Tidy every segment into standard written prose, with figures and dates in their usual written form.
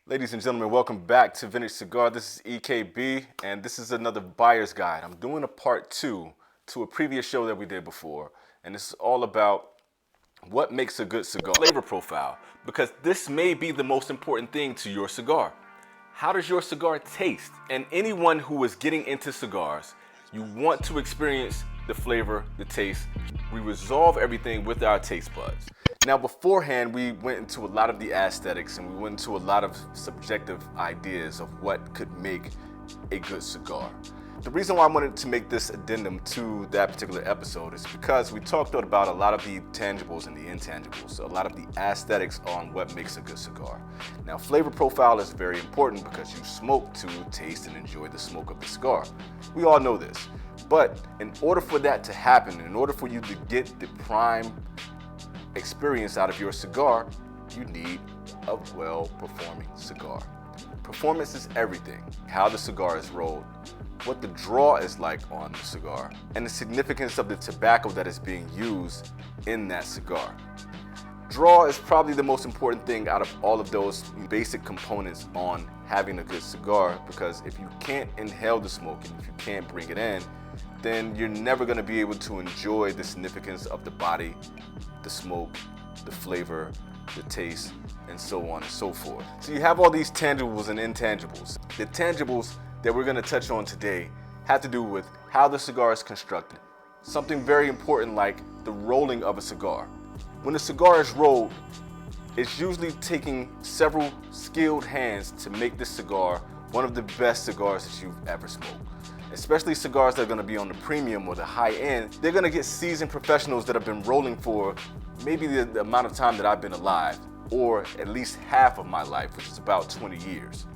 Ladies and gentlemen, welcome back to Vintage Cigar. This is EKB, and this is another buyer's guide. I'm doing a part 2 to a previous show that we did before, and this is all about what makes a good cigar. Flavor profile, because this may be the most important thing to your cigar. How does your cigar taste? And anyone who is getting into cigars, you want to experience the flavor, the taste. We resolve everything with our taste buds. Now beforehand, we went into a lot of the aesthetics and we went into a lot of subjective ideas of what could make a good cigar. The reason why I wanted to make this addendum to that particular episode is because we talked about a lot of the tangibles and the intangibles, so a lot of the aesthetics on what makes a good cigar. Now flavor profile is very important because you smoke to taste and enjoy the smoke of the cigar. We all know this, but in order for that to happen, in order for you to get the prime experience out of your cigar, you need a well-performing cigar. Performance is everything. How the cigar is rolled, what the draw is like on the cigar, and the significance of the tobacco that is being used in that cigar. Draw is probably the most important thing out of all of those basic components on having a good cigar, because if you can't inhale the smoke and if you can't bring it in, then you're never going to be able to enjoy the significance of the body, the smoke, the flavor, the taste, and so on and so forth. So you have all these tangibles and intangibles. The tangibles that we're going to touch on today have to do with how the cigar is constructed. Something very important like the rolling of a cigar. When a cigar is rolled, it's usually taking several skilled hands to make this cigar one of the best cigars that you've ever smoked. Especially cigars that are going to be on the premium or the high end, they're going to get seasoned professionals that have been rolling for maybe the amount of time that I've been alive, or at least half of my life, which is about 20 years.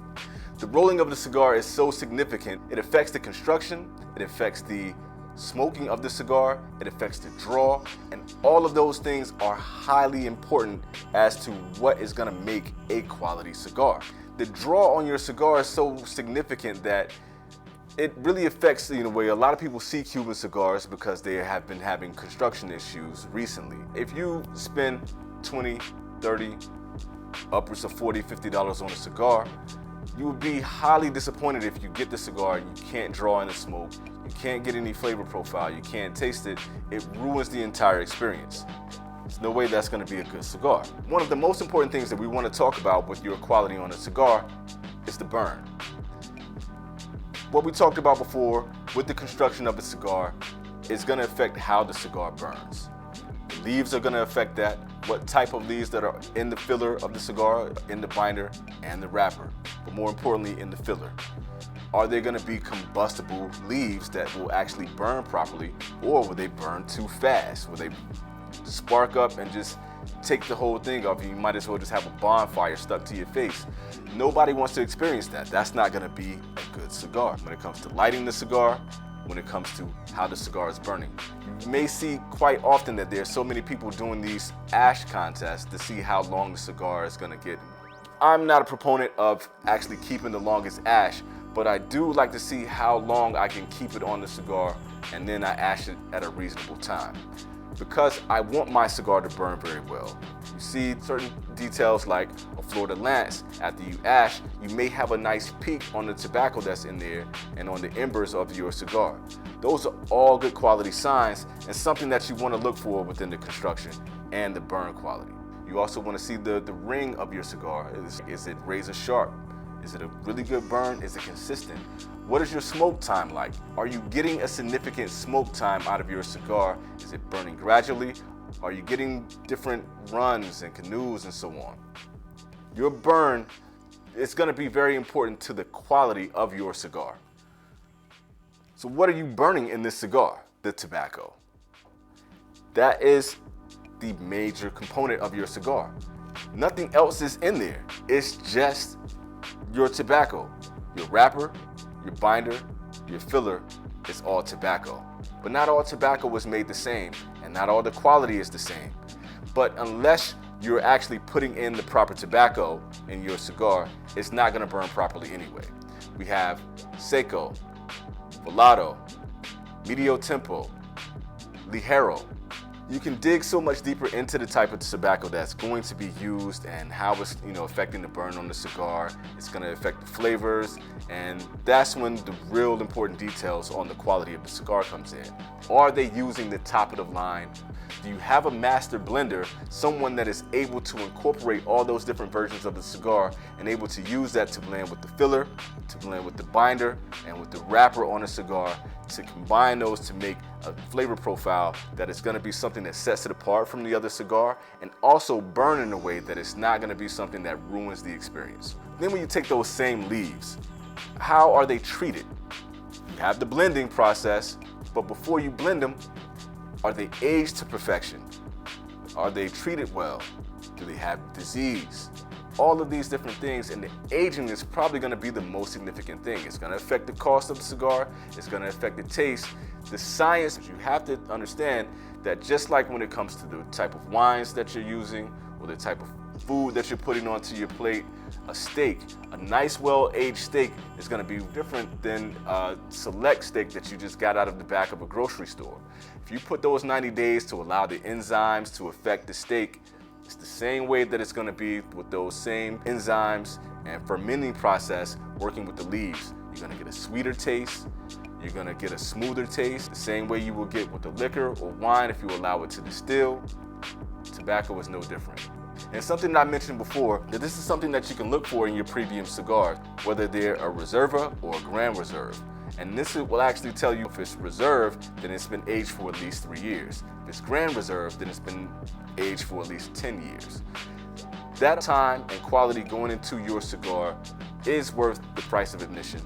The rolling of the cigar is so significant. It affects the construction, it affects the smoking of the cigar, it affects the draw, and all of those things are highly important as to what is going to make a quality cigar. The draw on your cigar is so significant that it really affects the way a lot of people see Cuban cigars, because they have been having construction issues recently. If you spend $20, $30, upwards of $40, $50 on a cigar, you would be highly disappointed if you get the cigar and you can't draw in the smoke, you can't get any flavor profile, you can't taste it. It ruins the entire experience. There's no way that's going to be a good cigar. One of the most important things that we want to talk about with your quality on a cigar is the burn. What we talked about before with the construction of the cigar is going to affect how the cigar burns. The leaves are going to affect that, what type of leaves that are in the filler of the cigar, in the binder and the wrapper, but more importantly in the filler. Are they going to be combustible leaves that will actually burn properly, or will they burn too fast? Will they spark up and just take the whole thing off? You might as well just have a bonfire stuck to your face. Nobody wants to experience that. That's not going to be a good cigar. When it comes to lighting the cigar, when it comes to how the cigar is burning, you may see quite often that there's so many people doing these ash contests to see how long the cigar is going to get. I'm not a proponent of actually keeping the longest ash, but I do like to see how long I can keep it on the cigar, and then I ash it at a reasonable time, because I want my cigar to burn very well. You see certain details like a Florida Lance, after you ash, you may have a nice peak on the tobacco that's in there and on the embers of your cigar. Those are all good quality signs and something that you want to look for within the construction and the burn quality. You also want to see the ring of your cigar. Is it razor sharp? Is it a really good burn? Is it consistent? What is your smoke time like? Are you getting a significant smoke time out of your cigar? Is it burning gradually? Are you getting different runs and canoes and so on? Your burn is going to be very important to the quality of your cigar. So what are you burning in this cigar? The tobacco. That is the major component of your cigar. Nothing else is in there. It's just your tobacco. Your wrapper, your binder, your filler is all tobacco. But not all tobacco was made the same, and not all the quality is the same. But unless you're actually putting in the proper tobacco in your cigar, it's not going to burn properly anyway. We have Seco, Volado, Medio Tempo, Ligero, You can dig so much deeper into the type of tobacco that's going to be used and how it's affecting the burn on the cigar. It's going to affect the flavors, and that's when the real important details on the quality of the cigar comes in. Are they using the top of the line? Do you have a master blender, someone that is able to incorporate all those different versions of the cigar and able to use that to blend with the filler, to blend with the binder, and with the wrapper on a cigar, to combine those to make a flavor profile that is going to be something that sets it apart from the other cigar, and also burn in a way that it's not going to be something that ruins the experience. Then when you take those same leaves, how are they treated? You have the blending process, but before you blend them, are they aged to perfection? Are they treated well? Do they have disease? All of these different things, and the aging is probably going to be the most significant thing. It's going to affect the cost of the cigar. It's going to affect the taste. The science, you have to understand that just like when it comes to the type of wines that you're using or the type of food that you're putting onto your plate, a steak, a nice well-aged steak is going to be different than a select steak that you just got out of the back of a grocery store. If you put those 90 days to allow the enzymes to affect the steak, it's the same way that it's going to be with those same enzymes and fermenting process working with the leaves. You're going to get a sweeter taste. You're going to get a smoother taste, the same way you will get with the liquor or wine if you allow it to distill. Tobacco is no different. And something that I mentioned before, that this is something that you can look for in your premium cigars, whether they're a Reserva or a Grand Reserve. And this will actually tell you if it's Reserve, then it's been aged for at least 3 years. If it's Grand Reserve, then it's been aged for at least 10 years. That time and quality going into your cigar is worth the price of admission.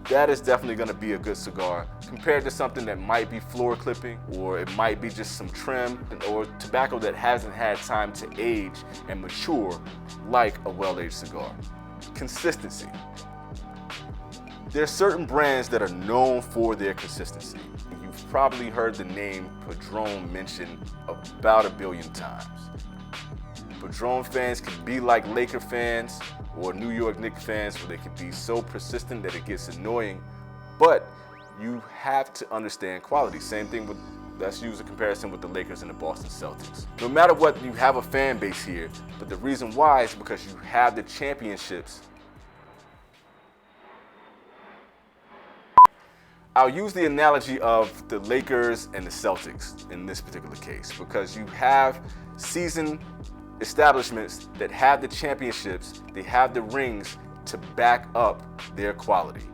That is definitely going to be a good cigar compared to something that might be floor clipping, or it might be just some trim, or tobacco that hasn't had time to age and mature like a well-aged cigar. Consistency. There are certain brands that are known for their consistency. You've probably heard the name Padron mentioned about 1 billion times. Padron fans can be like Laker fans or New York Knicks fans, where they can be so persistent that it gets annoying, but you have to understand quality. Same thing with, let's use a comparison with the Lakers and the Boston Celtics. No matter what, you have a fan base here, but the reason why is because you have the championships. I'll use the analogy of the Lakers and the Celtics in this particular case, because you have seasoned establishments that have the championships, they have the rings to back up their quality.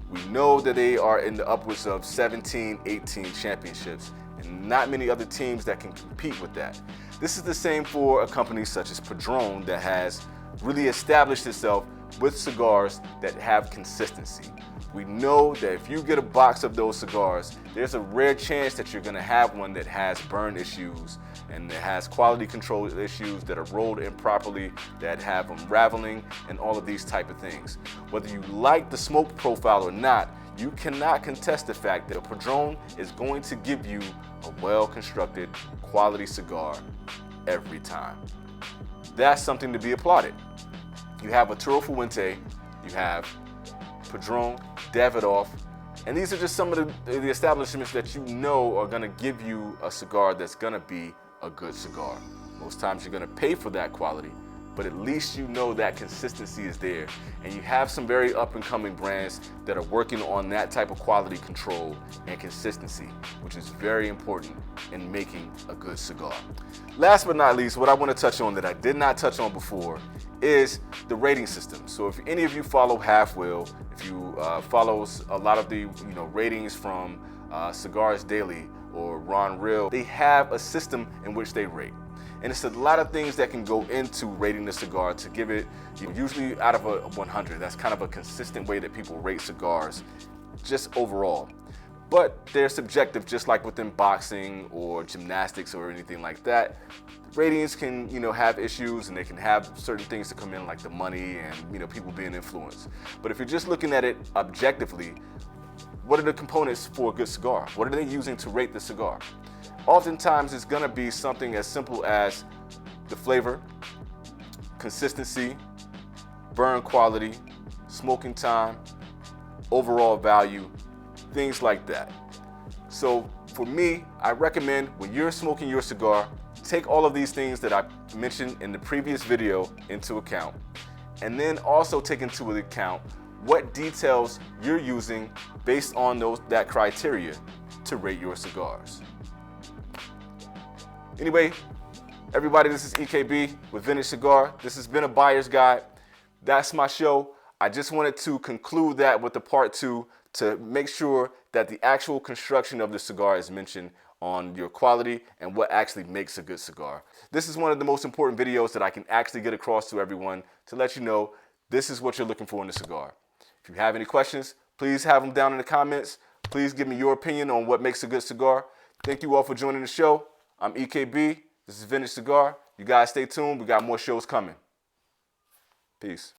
We know that they are in the upwards of 17, 18 championships, and not many other teams that can compete with that. This is the same for a company such as Padron that has really established itself with cigars that have consistency. We know that if you get a box of those cigars, there's a rare chance that you're going to have one that has burn issues and that has quality control issues, that are rolled improperly, that have unraveling, and all of these type of things. Whether you like the smoke profile or not, you cannot contest the fact that a Padron is going to give you a well-constructed quality cigar every time. That's something to be applauded. You have Arturo Fuente, you have Padron, Davidoff, and these are just some of the establishments that you know are going to give you a cigar that's going to be a good cigar. Most times you're going to pay for that quality, but at least you know that consistency is there. And you have some very up-and-coming brands that are working on that type of quality control and consistency, which is very important in making a good cigar. Last but not least, what I want to touch on that I did not touch on before is the rating system. So if any of you follow Half Wheel, if you follow a lot of the ratings from Cigars Daily or Ron Real, they have a system in which they rate. And it's a lot of things that can go into rating the cigar to give it, usually out of a 100. That's kind of a consistent way that people rate cigars, just overall. But they're subjective, just like within boxing or gymnastics or anything like that. Ratings can, have issues, and they can have certain things to come in, like the money and, people being influenced. But if you're just looking at it objectively, what are the components for a good cigar? What are they using to rate the cigar? Oftentimes, it's gonna be something as simple as the flavor, consistency, burn quality, smoking time, overall value, things like that. So For me, I recommend when you're smoking your cigar, take all of these things that I mentioned in the previous video into account, and then also take into account what details you're using based on that criteria to rate your cigars. Anyway, everybody, this is EKB with Vintage Cigar. This has been a buyer's guide. That's my show. I just wanted to conclude that with the part 2 to make sure that the actual construction of the cigar is mentioned on your quality and what actually makes a good cigar. This is one of the most important videos that I can actually get across to everyone to let you know this is what you're looking for in a cigar. If you have any questions, please have them down in the comments. Please give me your opinion on what makes a good cigar. Thank you all for joining the show. I'm EKB. This is Vintage Cigar. You guys stay tuned. We got more shows coming. Peace.